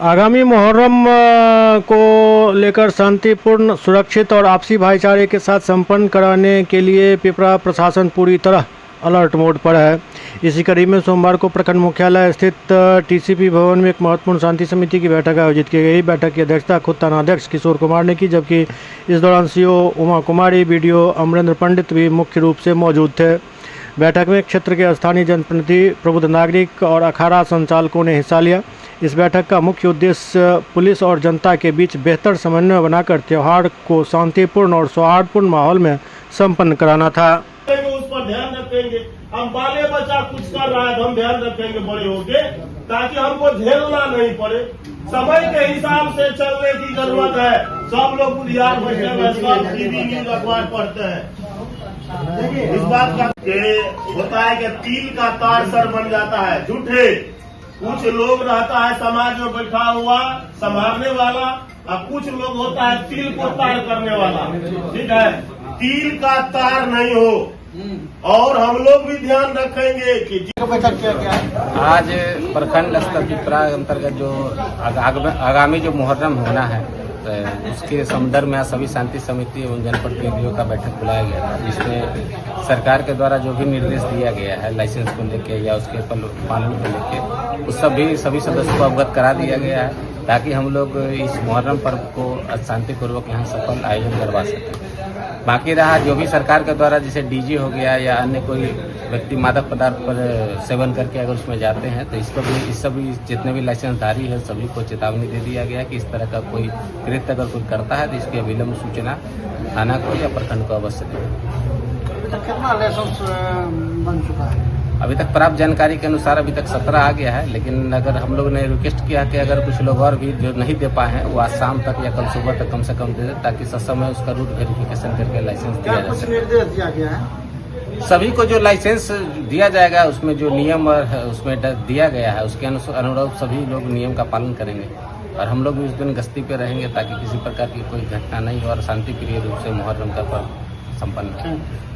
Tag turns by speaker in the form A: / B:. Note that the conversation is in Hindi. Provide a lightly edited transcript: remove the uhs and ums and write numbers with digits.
A: आगामी मुहर्रम को लेकर शांतिपूर्ण, सुरक्षित और आपसी भाईचारे के साथ संपन्न कराने के लिए पिपरा प्रशासन पूरी तरह अलर्ट मोड पर है। इसी कड़ी में सोमवार को प्रखंड मुख्यालय स्थित टीसीपी भवन में एक महत्वपूर्ण शांति समिति की बैठक आयोजित की गई। बैठक की अध्यक्षता खुद थानाध्यक्ष किशोर कुमार ने की, जबकि इस दौरान सीओ उमा कुमारी, बीडीओ अमरेंद्र पंडित भी मुख्य रूप से मौजूद थे। बैठक में क्षेत्र के स्थानीय जनप्रतिनिधि, प्रबुद्ध नागरिक और अखाड़ा संचालकों ने हिस्सा लिया। इस बैठक का मुख्य उद्देश्य पुलिस और जनता के बीच बेहतर समन्वय बनाकर त्यौहार को शांतिपूर्ण और सौहार्दपूर्ण माहौल में संपन्न कराना था।
B: उस पर ध्यान रखेंगे। हम बाले बच्चा कुछ कर रहा है तो हम ध्यान रखेंगे बड़े होके, ताकि हमको झेलना नहीं पड़े। समय के हिसाब से चलने की जरूरत है। सब लोग बुढ़ियार बैठे हुए, सब टीवी न्यूज अखबार पढ़ते हैं। इस बात का होता है कि तिल का तार सर बन जाता है। झूठे कुछ लोग रहता है समाज में बैठा हुआ संभालने वाला, और कुछ लोग होता है तिल को तार करने वाला। ठीक है, तिल का तार नहीं हो। और हम लोग भी ध्यान रखेंगे कि बैठक क्या है।
C: आज प्रखंड स्तर की पिपरा अंतर्गत जो आगामी जो मुहर्रम होना है, तो उसके संदर्भ में आज सभी शांति समिति एवं जनप्रतिनिधियों का बैठक बुलाया गया था, जिसमें सरकार के द्वारा जो भी निर्देश दिया गया है लाइसेंस को लेके या उसके पालन को लेके, उस सभी सदस्यों को अवगत करा दिया गया है, ताकि हम लोग इस मुहर्रम पर्व को शांतिपूर्वक यहाँ सफल आयोजन करवा सकें। बाकी रहा जो भी सरकार के द्वारा जैसे डीजे हो गया या अन्य कोई व्यक्ति मादक पदार्थ पर सेवन करके अगर उसमें जाते हैं, तो इस सभी जितने भी लाइसेंसधारी है सभी को चेतावनी दे दिया गया कि इस तरह का कोई कृत्य अगर कोई करता है तो इसकी अविलंब सूचना थाना को या प्रखंड को अवश्य दें।
D: कितना लाइसेंस बन चुका है?
C: अभी तक प्राप्त जानकारी के अनुसार अभी तक 17 आ गया है, लेकिन अगर हम लोग ने रिक्वेस्ट किया कि अगर कुछ लोग और भी जो नहीं दे पाए हैं वो आज शाम तक या कल सुबह तक कम से कम दे दें, ताकि ससमय उसका रूट वेरिफिकेशन करके लाइसेंस दिया जा सके।
D: निर्देश दिया गया है
C: सभी को जो लाइसेंस दिया जाएगा उसमें जो नियम उसमें दिया गया है उसके अनुरूप सभी लोग नियम का पालन करेंगे, और हम लोग भी उस दिन गश्ती पे रहेंगे ताकि किसी प्रकार की कोई घटना नहीं हो और शांति प्रिय रूप से मुहर्रम का पर्व संपन्न हो।